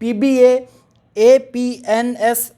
PBA APNS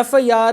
FIR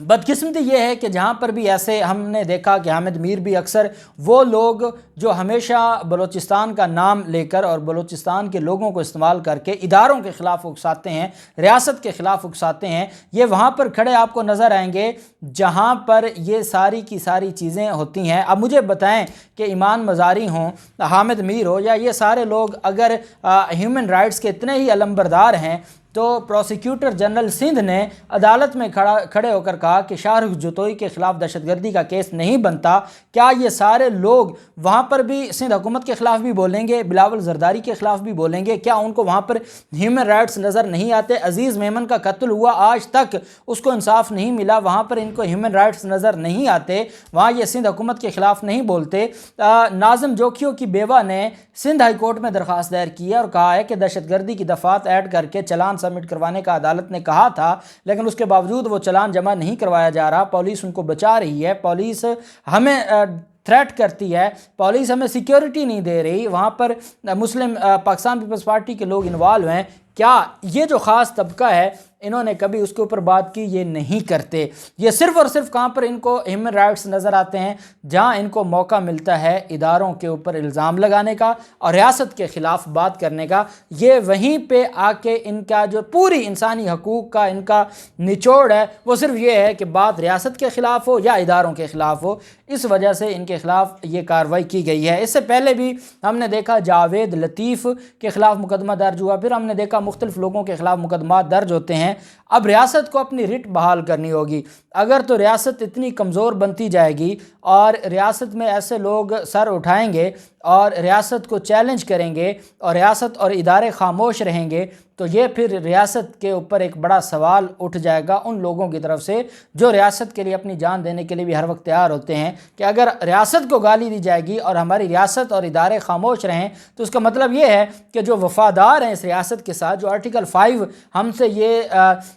بدقسمتی یہ ہے کہ جہاں پر بھی ایسے ہم نے دیکھا کہ حامد میر بھی اکثر وہ لوگ جو ہمیشہ بلوچستان کا نام لے کر اور بلوچستان کے لوگوں کو استعمال کر کے اداروں کے خلاف اکساتے ہیں، ریاست کے خلاف اکساتے ہیں، یہ وہاں پر کھڑے آپ کو نظر آئیں گے جہاں پر یہ ساری کی ساری چیزیں ہوتی ہیں۔ اب مجھے بتائیں کہ ایمان مزاری ہوں، حامد میر ہو، یا یہ سارے لوگ اگر ہیومن رائٹس کے اتنے ہی علمبردار ہیں تو پروسیکیوٹر جنرل سندھ نے عدالت میں کھڑے ہو کر کہا کہ شاہ رخ جوتوئی کے خلاف دہشت گردی کا کیس نہیں بنتا۔ کیا یہ سارے لوگ وہاں پر بھی سندھ حکومت کے خلاف بھی بولیں گے، بلاول زرداری کے خلاف بھی بولیں گے؟ کیا ان کو وہاں پر ہیومن رائٹس نظر نہیں آتے؟ عزیز میمن کا قتل ہوا، آج تک اس کو انصاف نہیں ملا، وہاں پر ان کو ہیومن رائٹس نظر نہیں آتے، وہاں یہ سندھ حکومت کے خلاف نہیں بولتے۔ ناظم جوکھیوں کی بیوہ نے سندھ ہائی کورٹ میں درخواست دائر کی ہے اور کہا ہے کہ دہشت گردی کی دفعات ایڈ کر کے چلان سبمٹ کروانے کا عدالت نے کہا تھا، لیکن اس کے باوجود وہ چلان جمع نہیں کروایا جا رہا۔ پولیس ان کو بچا رہی ہے، پولیس ہمیں تھریٹ کرتی ہے، پولیس ہمیں سیکیورٹی نہیں دے رہی، وہاں پر مسلم پاکستان پیپلز پارٹی کے لوگ انوالو ہیں۔ کیا یہ جو خاص طبقہ ہے انہوں نے کبھی اس کے اوپر بات کی؟ یہ نہیں کرتے۔ یہ صرف اور صرف کہاں پر ان کو ہیومن رائٹس نظر آتے ہیں؟ جہاں ان کو موقع ملتا ہے اداروں کے اوپر الزام لگانے کا اور ریاست کے خلاف بات کرنے کا، یہ وہیں پہ آ کے ان کا جو پوری انسانی حقوق کا ان کا نچوڑ ہے وہ صرف یہ ہے کہ بات ریاست کے خلاف ہو یا اداروں کے خلاف ہو۔ اس وجہ سے ان کے خلاف یہ کارروائی کی گئی ہے۔ اس سے پہلے بھی ہم نے دیکھا جاوید لطیف کے خلاف مقدمہ درج ہوا، پھر ہم نے دیکھا مختلف لوگوں کے خلاف مقدمات درج ہوتے ہیں۔ اب ریاست کو اپنی رٹ بحال کرنی ہوگی۔ اگر تو ریاست اتنی کمزور بنتی جائے گی اور ریاست میں ایسے لوگ سر اٹھائیں گے اور ریاست کو چیلنج کریں گے اور ریاست اور ادارے خاموش رہیں گے تو یہ پھر ریاست کے اوپر ایک بڑا سوال اٹھ جائے گا ان لوگوں کی طرف سے جو ریاست کے لیے اپنی جان دینے کے لیے بھی ہر وقت تیار ہوتے ہیں کہ اگر ریاست کو گالی دی جائے گی اور ہماری ریاست اور ادارے خاموش رہیں تو اس کا مطلب یہ ہے کہ جو وفادار ہیں اس ریاست کے ساتھ، جو آرٹیکل 5 ہم سے یہ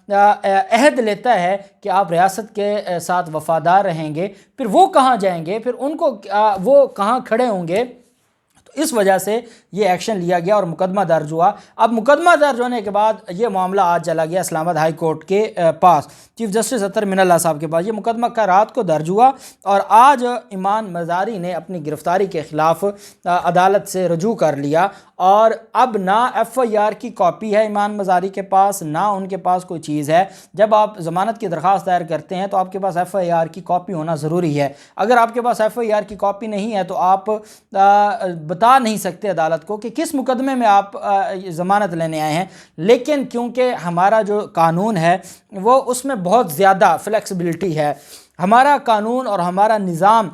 عہد لیتا ہے کہ آپ ریاست کے ساتھ وفادار رہیں گے، پھر وہ کہاں جائیں گے؟ پھر ان کو وہ کہاں کھڑے ہوں گے؟ اس وجہ سے یہ ایکشن لیا گیا اور مقدمہ درج ہوا۔ اب مقدمہ درج ہونے کے بعد یہ معاملہ آج چلا گیا اسلام آباد ہائی کورٹ کے پاس، چیف جسٹس اطہر من اللہ صاحب کے پاس۔ یہ مقدمہ کا رات کو درج ہوا اور آج ایمان مزاری نے اپنی گرفتاری کے خلاف عدالت سے رجوع کر لیا، اور اب نہ ایف آئی آر کی کاپی ہے ایمان مزاری کے پاس، نہ ان کے پاس کوئی چیز ہے۔ جب آپ ضمانت کی درخواست دائر کرتے ہیں تو آپ کے پاس ایف آئی آر کی کاپی ہونا ضروری ہے۔ اگر آپ کے پاس ایف آئی آر کی کاپی نہیں ہے تو آپ بتا نہیں سکتے عدالت کو کہ کس مقدمے میں آپ ضمانت لینے آئے ہیں۔ لیکن کیونکہ ہمارا جو قانون ہے وہ اس میں بہت زیادہ فلیکسیبلٹی ہے، ہمارا قانون اور ہمارا نظام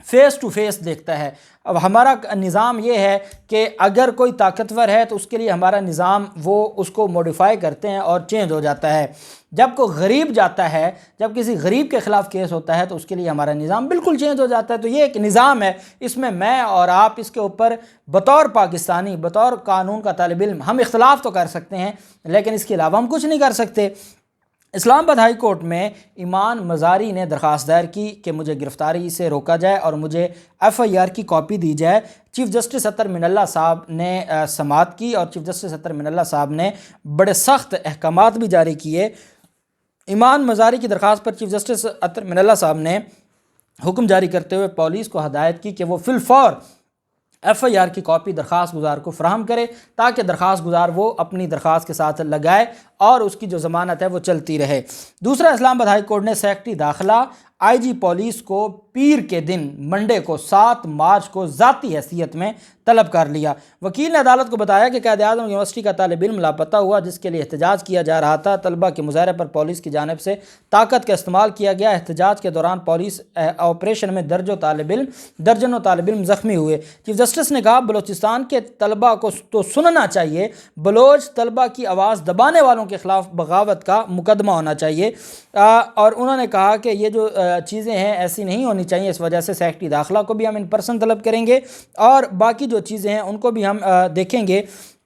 فیس ٹو فیس دیکھتا ہے۔ اب ہمارا نظام یہ ہے کہ اگر کوئی طاقتور ہے تو اس کے لیے ہمارا نظام وہ اس کو موڈیفائی کرتے ہیں اور چینج ہو جاتا ہے۔ جب کوئی غریب جاتا ہے، جب کسی غریب کے خلاف کیس ہوتا ہے تو اس کے لیے ہمارا نظام بالکل چینج ہو جاتا ہے۔ تو یہ ایک نظام ہے، اس میں اور آپ اس کے اوپر بطور پاکستانی، بطور قانون کا طالب علم ہم اختلاف تو کر سکتے ہیں لیکن اس کے علاوہ ہم کچھ نہیں کر سکتے۔ اسلام آباد ہائی کورٹ میں ایمان مزاری نے درخواست دائر کی کہ مجھے گرفتاری سے روکا جائے اور مجھے ایف آئی آر کی کاپی دی جائے۔ چیف جسٹس اطہر من اللہ صاحب نے سماعت کی اور چیف جسٹس اطہر من اللہ صاحب نے بڑے سخت احکامات بھی جاری کیے۔ ایمان مزاری کی درخواست پر چیف جسٹس اطہر من اللہ صاحب نے حکم جاری کرتے ہوئے پولیس کو ہدایت کی کہ وہ فی الفور ایف آئی آر کی کاپی درخواست گزار کو فراہم کرے تاکہ درخواست گزار وہ اپنی درخواست کے ساتھ لگائے اور اس کی جو ضمانت ہے وہ چلتی رہے۔ دوسرا، اسلام آباد ہائی کورٹ نے سیکرٹری داخلہ آئی جی پولیس کو پیر کے دن منڈے کو 7 مارچ کو ذاتی حیثیت میں طلب کر لیا۔ وکیل نے عدالت کو بتایا کہ قائد اعظم یونیورسٹی کا طالب علم لاپتہ ہوا جس کے لیے احتجاج کیا جا رہا تھا۔ طلبہ کے مظاہرے پر پولیس کی جانب سے طاقت کا استعمال کیا گیا۔ احتجاج کے دوران پولیس آپریشن میں درجنوں طالب علم زخمی ہوئے۔ چیف جسٹس نے کہا بلوچستان کے طلبہ کو تو سننا چاہیے، بلوچ طلبہ کی آواز دبانے والوں کے خلاف بغاوت کا مقدمہ ہونا چاہیے، اور انہوں نے کہا کہ یہ جو چیزیں ہیں ایسی نہیں ہونی چاہیے۔ اس وجہ سے سیکرٹری داخلہ کو بھی ہم ان پرسن طلب کریں گے اور باقی جو چیزیں ہیں ان کو بھی ہم دیکھیں گے۔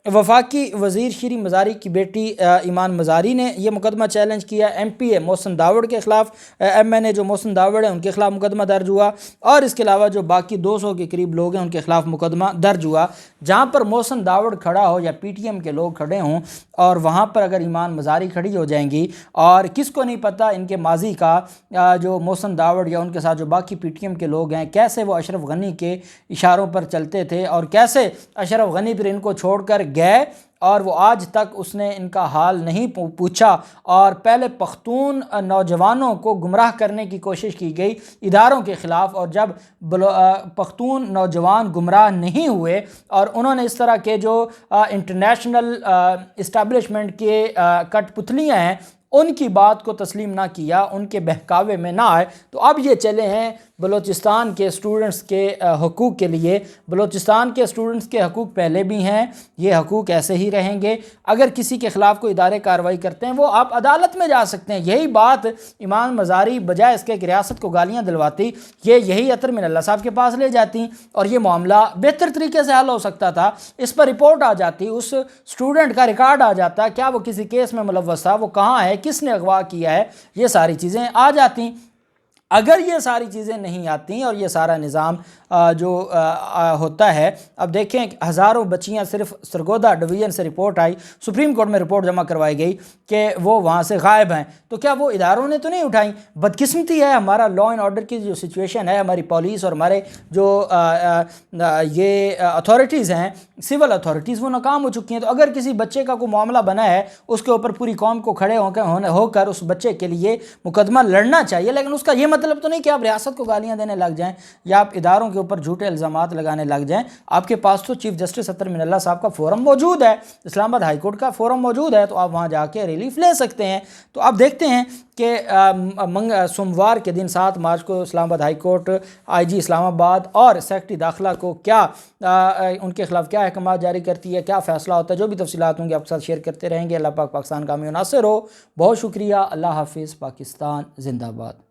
وفاقی وزیر شری مزاری کی بیٹی ایمان مزاری نے یہ مقدمہ چیلنج کیا۔ ایم پی اے محسن داوڑ کے خلاف ایم این اے جو محسن داوڑ ہیں ان کے خلاف مقدمہ درج ہوا، اور اس کے علاوہ جو باقی 200 کے قریب لوگ ہیں ان کے خلاف مقدمہ درج ہوا۔ جہاں پر محسن داوڑ کھڑا ہو یا پی ٹی ایم کے لوگ کھڑے ہوں، اور وہاں پر اگر ایمان مزاری کھڑی ہو جائیں گی، اور کس کو نہیں پتہ ان کے ماضی کا، جو محسن داوڑ یا ان کے ساتھ جو باقی پی ٹی ایم کے لوگ ہیں، کیسے وہ اشرف غنی کے اشاروں پر چلتے تھے، اور کیسے اشرف غنی پھر ان کو چھوڑ کر گئے، اور وہ آج تک اس نے ان کا حال نہیں پوچھا، اور پہلے پختون نوجوانوں کو گمراہ کرنے کی کوشش کی گئی اداروں کے خلاف، اور جب پختون نوجوان گمراہ نہیں ہوئے اور انہوں نے اس طرح کے جو انٹرنیشنل اسٹیبلشمنٹ کے کٹ پتلیاں ہیں ان کی بات کو تسلیم نہ کیا، ان کے بہکاوے میں نہ آئے، تو اب یہ چلے ہیں بلوچستان کے اسٹوڈنٹس کے حقوق کے لیے۔ بلوچستان کے اسٹوڈنٹس کے حقوق پہلے بھی ہیں، یہ حقوق ایسے ہی رہیں گے۔ اگر کسی کے خلاف کوئی ادارے کارروائی کرتے ہیں وہ آپ عدالت میں جا سکتے ہیں۔ یہی بات ایمان مزاری بجائے اس کے کہ ریاست کو گالیاں دلواتی، یہی عطر من اللہ صاحب کے پاس لے جاتی، اور یہ معاملہ بہتر طریقے سے حل ہو سکتا تھا۔ اس پر رپورٹ آ جاتی، اس اسٹوڈنٹ کا ریکارڈ آ جاتا، کیا وہ کسی کیس میں ملوث تھا، وہ کہاں ہے، کس نے اغوا کیا ہے، یہ ساری چیزیں آ جاتی۔ اگر یہ ساری چیزیں نہیں آتی اور یہ سارا نظام جو ہوتا ہے، اب دیکھیں ہزاروں بچیاں صرف سرگودا ڈویژن سے رپورٹ آئی، سپریم کورٹ میں رپورٹ جمع کروائی گئی کہ وہ وہاں سے غائب ہیں، تو کیا وہ اداروں نے تو نہیں اٹھائیں؟ بدقسمتی ہے، ہمارا لا اینڈ آرڈر کی جو سچویشن ہے، ہماری پولیس اور ہمارے جو یہ اتھارٹیز ہیں، سول اتھارٹیز، وہ ناکام ہو چکی ہیں۔ تو اگر کسی بچے کا کوئی معاملہ بنا ہے، اس کے اوپر پوری قوم کو کھڑے ہو کر اس بچے کے لیے مقدمہ لڑنا چاہیے، لیکن اس کا یہ مطلب تو نہیں کہ آپ ریاست کو گالیاں دینے لگ جائیں یا آپ اداروں کے اوپر جھوٹے الزامات لگانے لگ جائیں۔ آپ کے پاس تو چیف جسٹس عطر من اللہ صاحب کا فورم موجود ہے، اسلام آباد ہائی کورٹ کا فورم موجود ہے، تو آپ وہاں جا کے ریلیف لے سکتے ہیں۔ تو آپ دیکھتے ہیں کہ سوموار کے دن 7 مارچ کو اسلام آباد ہائی کورٹ، آئی جی اسلام آباد اور سیکرٹری داخلہ کو کیا ان کے خلاف کیا احکامات جاری کرتی ہے، کیا فیصلہ ہوتا ہے، جو بھی تفصیلات ہوں گے آپ کے ساتھ شیئر کرتے رہیں گے۔ اللہ پاک پاکستان کامیاب و ناصر ہو۔ بہت شکریہ، اللہ حافظ، پاکستان زندہ باد۔